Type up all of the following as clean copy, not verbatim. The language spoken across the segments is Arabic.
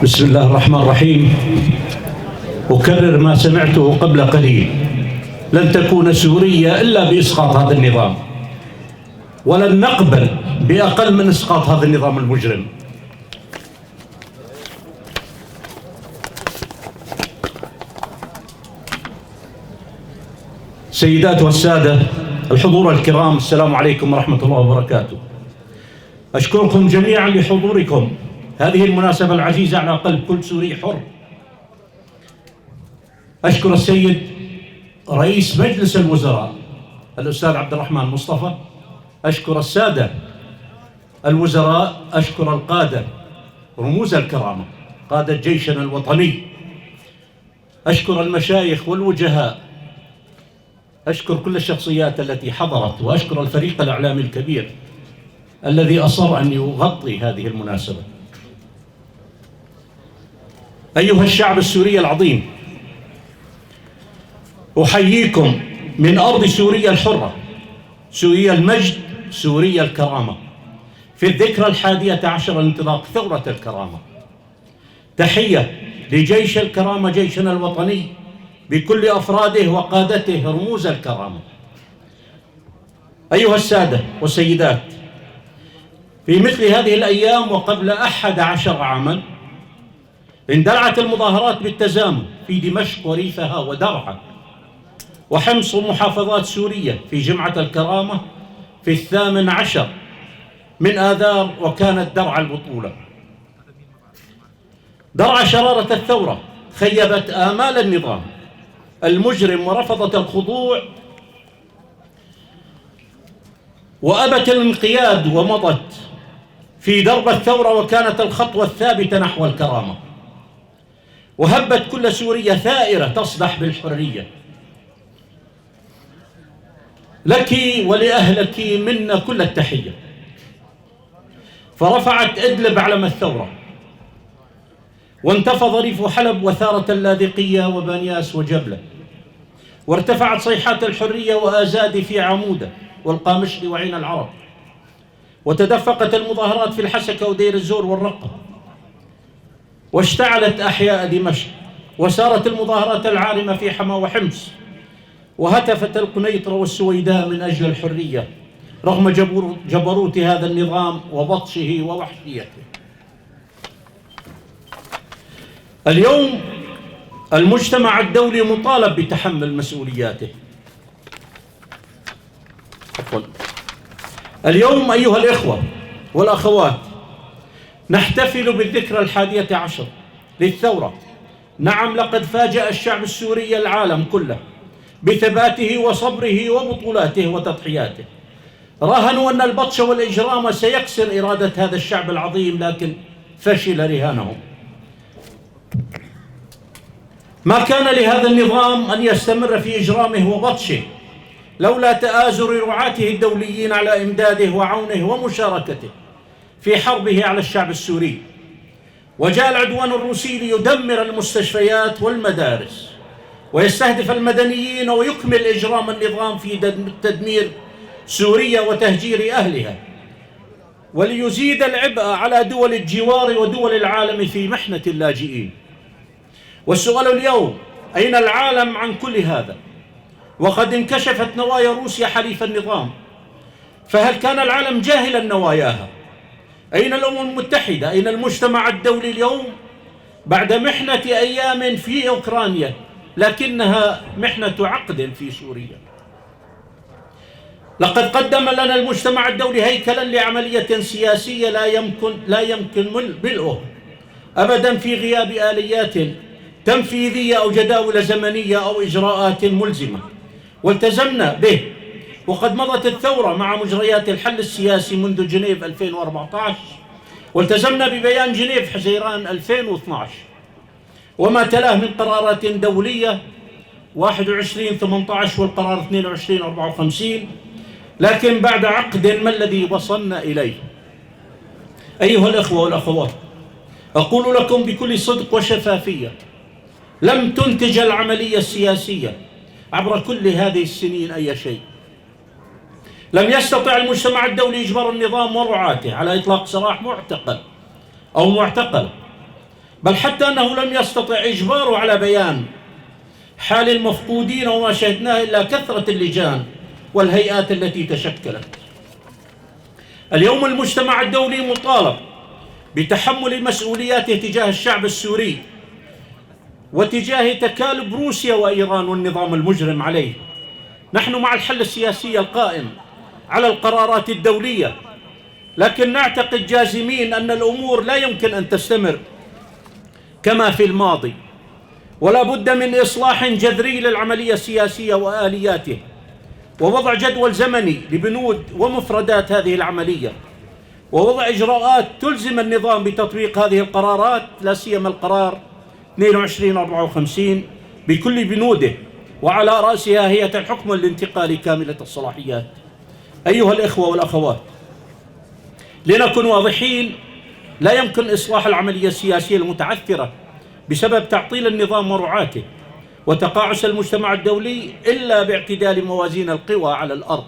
بسم الله الرحمن الرحيم. أكرر ما سمعته قبل قليل: لن تكون سوريا إلا بإسقاط هذا النظام، ولن نقبل بأقل من إسقاط هذا النظام المجرم. سيدات والسادة الحضور الكرام، السلام عليكم ورحمة الله وبركاته. أشكركم جميعا لحضوركم هذه المناسبة العزيزة على قلب كل سوري حر. أشكر السيد رئيس مجلس الوزراء الأستاذ عبد الرحمن مصطفى، أشكر السادة الوزراء، أشكر القادة رموز الكرامة قادة جيشنا الوطني، أشكر المشايخ والوجهاء، أشكر كل الشخصيات التي حضرت، وأشكر الفريق الإعلامي الكبير الذي أصر أن يغطي هذه المناسبة. أيها الشعب السوري العظيم، أحييكم من أرض سوريا الحرة، سوريا المجد، سوريا الكرامة، في الذكرى 11 لانطلاق ثورة الكرامة. تحية لجيش الكرامة، جيشنا الوطني بكل أفراده وقادته رموز الكرامة. أيها السادة والسيدات، في مثل هذه الأيام وقبل 11 عاما اندلعت المظاهرات بالتزامن في دمشق وريفها ودرعا وحمص ومحافظات سوريا في جمعة الكرامة في 18 من آذار، وكانت درعا البطولة. درعا شرارة الثورة خيبت آمال النظام المجرم ورفضت الخضوع وأبت الانقياد، ومضت في درب الثورة، وكانت الخطوة الثابتة نحو الكرامة، وهبت كل سوريا ثائرة تصدح بالحرية. لك ولأهلك منا كل التحية. فرفعت إدلب علم الثورة، وانتفض ريف حلب وثارة اللاذقية وبانياس وجبلة، وارتفعت صيحات الحرية وآزادي في عمودة والقامشلي وعين العرب، وتدفقت المظاهرات في الحسكة ودير الزور والرقة، واشتعلت أحياء دمشق، وسارت المظاهرات العارمة في حما وحمص، وهتفت القنيطرة والسويداء من أجل الحرية رغم جبروت هذا النظام وبطشه ووحشيته. اليوم المجتمع الدولي مطالب بتحمل مسؤولياته. اليوم أيها الإخوة والأخوات نحتفل بالذكرى 11 للثورة. نعم، لقد فاجأ الشعب السوري العالم كله بثباته وصبره وبطولاته وتضحياته. راهنوا أن البطش والإجرام سيكسر إرادة هذا الشعب العظيم، لكن فشل رهانهم. ما كان لهذا النظام أن يستمر في إجرامه وبطشه لولا تآزر رعاته الدوليين على إمداده وعونه ومشاركته في حربه على الشعب السوري. وجاء العدوان الروسي ليدمر المستشفيات والمدارس ويستهدف المدنيين، ويكمل إجرام النظام في تدمير سوريا وتهجير أهلها، وليزيد العبء على دول الجوار ودول العالم في محنة اللاجئين. والسؤال اليوم: أين العالم عن كل هذا؟ وقد انكشفت نوايا روسيا حليف النظام، فهل كان العالم جاهلا نواياها؟ أين الأمم المتحدة؟ أين المجتمع الدولي اليوم بعد محنة أيام في أوكرانيا، لكنها محنة عقد في سوريا؟ لقد قدم لنا المجتمع الدولي هيكلا لعملية سياسية لا يمكن ملئه أبدا في غياب آليات تنفيذية أو جداول زمنية أو إجراءات ملزمة، والتزمنا به. وقد مضت الثورة مع مجريات الحل السياسي منذ جنيف 2014، والتزمنا ببيان جنيف حزيران 2012 وما تلاه من قرارات دولية 21/18 والقرار 22/54. لكن بعد عقد ما الذي وصلنا إليه؟ أيها الأخوة والأخوات، أقول لكم بكل صدق وشفافية: لم تنتج العملية السياسية عبر كل هذه السنين أي شيء. لم يستطع المجتمع الدولي إجبار النظام ورعاته على إطلاق سراح معتقل أو معتقل، بل حتى أنه لم يستطع إجباره على بيان حال المفقودين وما شهدناه إلا كثرة اللجان والهيئات التي تشكلت. اليوم المجتمع الدولي مطالب بتحمل مسؤولياته تجاه الشعب السوري وتجاه تكالب روسيا وإيران والنظام المجرم عليه. نحن مع الحل السياسي القائم على القرارات الدولية، لكن نعتقد جازمين أن الأمور لا يمكن أن تستمر كما في الماضي، ولا بد من إصلاح جذري للعملية السياسية وآلياته، ووضع جدول زمني لبنود ومفردات هذه العملية، ووضع إجراءات تلزم النظام بتطبيق هذه القرارات، لا سيما القرار 2254 بكل بنوده، وعلى رأسها هيئة الحكم الانتقالي كاملة الصلاحيات. أيها الإخوة والأخوات، لنكن واضحين، لا يمكن إصلاح العملية السياسية المتعثرة بسبب تعطيل النظام ورعاته وتقاعس المجتمع الدولي إلا باعتدال موازين القوى على الأرض،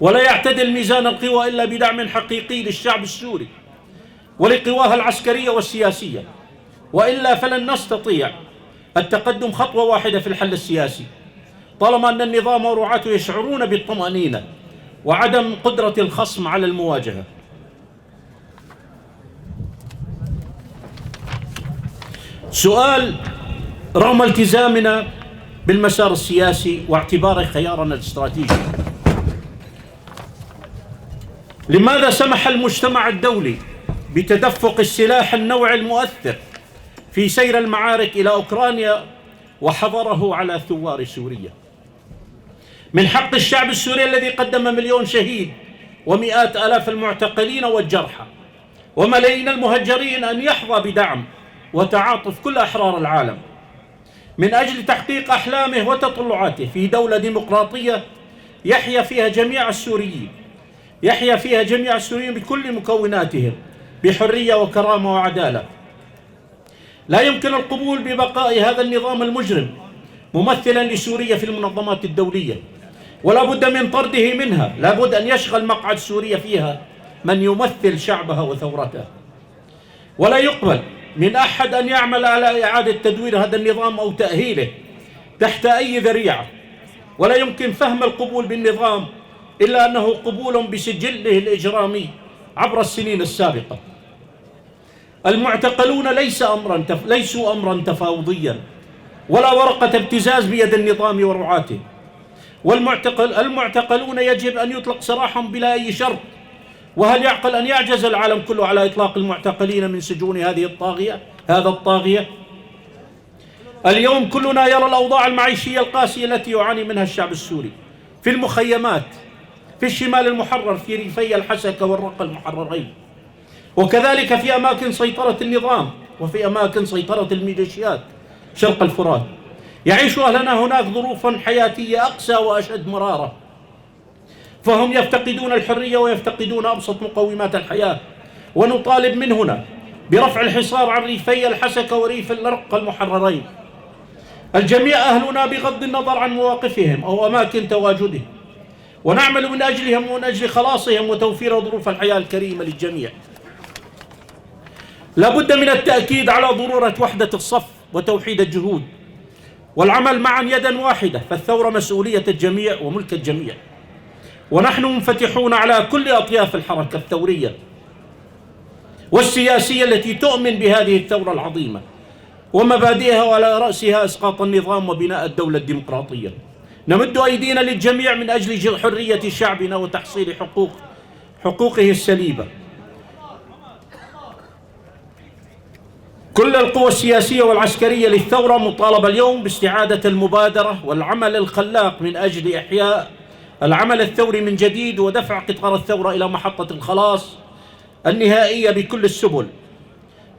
ولا يعتدل ميزان القوى إلا بدعم حقيقي للشعب السوري ولقواه العسكرية والسياسية، وإلا فلن نستطيع التقدم خطوة واحدة في الحل السياسي طالما أن النظام ورعاته يشعرون بالطمأنينة وعدم قدرة الخصم على المواجهة. سؤال: رغم التزامنا بالمسار السياسي واعتباره خيارنا الاستراتيجي، لماذا سمح المجتمع الدولي بتدفق السلاح النوعي المؤثر في سير المعارك إلى أوكرانيا وحظره على ثوار سوريا؟ من حق الشعب السوري الذي قدم 1,000,000 شهيد ومئات آلاف المعتقلين والجرحى وملايين المهجرين أن يحظى بدعم وتعاطف كل أحرار العالم من أجل تحقيق أحلامه وتطلعاته في دولة ديمقراطية يحيا فيها جميع السوريين بكل مكوناتهم بحرية وكرامة وعدالة. لا يمكن القبول ببقاء هذا النظام المجرم ممثلا لسوريا في المنظمات الدولية، ولا بد من طرده منها. لا بد أن يشغل مقعد سوريا فيها من يمثل شعبها وثورته، ولا يقبل من أحد أن يعمل على إعادة تدوير هذا النظام أو تأهيله تحت أي ذريعة. ولا يمكن فهم القبول بالنظام إلا أنه قبول بسجله الإجرامي عبر السنين السابقة. المعتقلون ليسوا أمرا تفاوضيا ولا ورقة ابتزاز بيد النظام ورعاته. المعتقلون يجب أن يطلق سراحهم بلا أي شرط. وهل يعقل أن يعجز العالم كله على إطلاق المعتقلين من سجون هذا الطاغية؟ اليوم كلنا يرى الأوضاع المعيشية القاسية التي يعاني منها الشعب السوري في المخيمات في الشمال المحرر، في ريفي الحسكة والرقة المحررين، وكذلك في أماكن سيطرة النظام وفي أماكن سيطرة الميليشيات شرق الفرات. يعيش أهلنا هناك ظروفا حياتية أقسى وأشد مرارة، فهم يفتقدون الحرية ويفتقدون أبسط مقومات الحياة. ونطالب من هنا برفع الحصار عن ريفي الحسكة وريف الرقة المحررين. الجميع أهلنا بغض النظر عن مواقفهم أو أماكن تواجدهم، ونعمل من أجلهم ومن أجل خلاصهم وتوفير ظروف الحياة الكريمة للجميع. لا بد من التأكيد على ضرورة وحدة الصف وتوحيد الجهود والعمل معا يدا واحدة، فالثورة مسؤولية الجميع وملك الجميع، ونحن منفتحون على كل أطياف الحركة الثورية والسياسية التي تؤمن بهذه الثورة العظيمة ومبادئها، وعلى رأسها إسقاط النظام وبناء الدولة الديمقراطية. نمد أيدينا للجميع من أجل حرية شعبنا وتحصيل حقوقه السليبة. كل القوى السياسية والعسكرية للثورة مطالبة اليوم باستعادة المبادرة والعمل الخلاق من أجل إحياء العمل الثوري من جديد ودفع قطار الثورة إلى محطة الخلاص النهائية بكل السبل.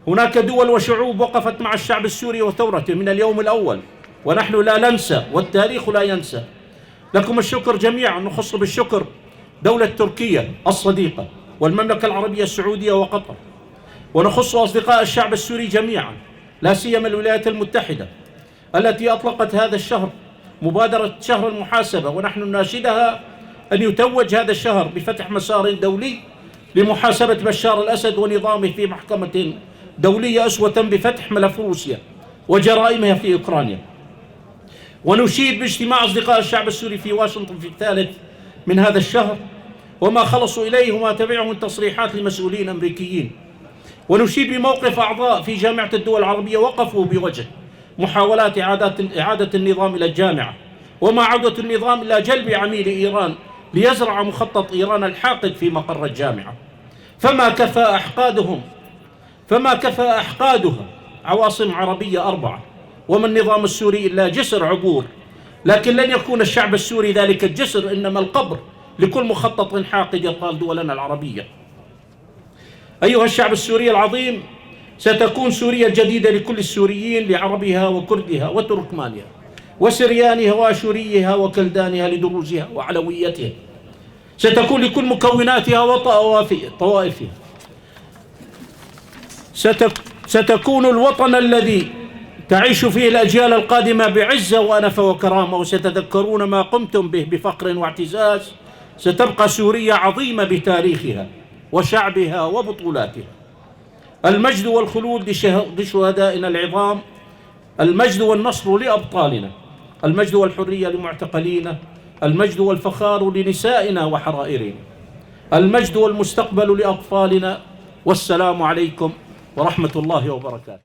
هناك دول وشعوب وقفت مع الشعب السوري وثورته من اليوم الأول، ونحن لا ننسى والتاريخ لا ينسى. لكم الشكر جميعا، نخص بالشكر دولة تركيا الصديقة والمملكة العربية السعودية وقطر، ونخص أصدقاء الشعب السوري جميعا، لا سيما الولايات المتحدة التي أطلقت هذا الشهر مبادرة شهر المحاسبة، ونحن نناشدها أن يتوج هذا الشهر بفتح مسار دولي لمحاسبة بشار الأسد ونظامه في محكمة دولية أسوة بفتح ملف روسيا وجرائمها في أوكرانيا. ونشيد باجتماع أصدقاء الشعب السوري في واشنطن في 3 من هذا الشهر وما خلصوا إليه وما تبعه من تصريحات لمسؤولين أمريكيين. ونشيد بموقف أعضاء في جامعة الدول العربية وقفوا بوجه محاولات إعادة النظام إلى الجامعة، وما عودة النظام إلى جلب عميل إيران ليزرع مخطط إيران الحاقد في مقر الجامعة. فما كفى أحقادها عواصم عربية 4 وما النظام السوري إلا جسر عبور، لكن لن يكون الشعب السوري ذلك الجسر، إنما القبر لكل مخطط حاقد يطال دولنا العربية. أيها الشعب السوري العظيم، ستكون سوريا الجديدة لكل السوريين، لعربها وكردها وتركمانها وسريانها واشوريها وكلدانها لدروزها وعلويتها. ستكون لكل مكوناتها وطوائفها. ستكون الوطن الذي تعيش فيه الأجيال القادمة بعزة وأنفة وكرامة، وستتذكرون ما قمتم به بفخر واعتزاز. ستبقى سوريا عظيمة بتاريخها وشعبها وبطولاتها. المجد والخلود لشهدائنا العظام، المجد والنصر لأبطالنا، المجد والحرية لمعتقلينا، المجد والفخار لنسائنا وحرائرنا، المجد والمستقبل لأطفالنا. والسلام عليكم ورحمة الله وبركاته.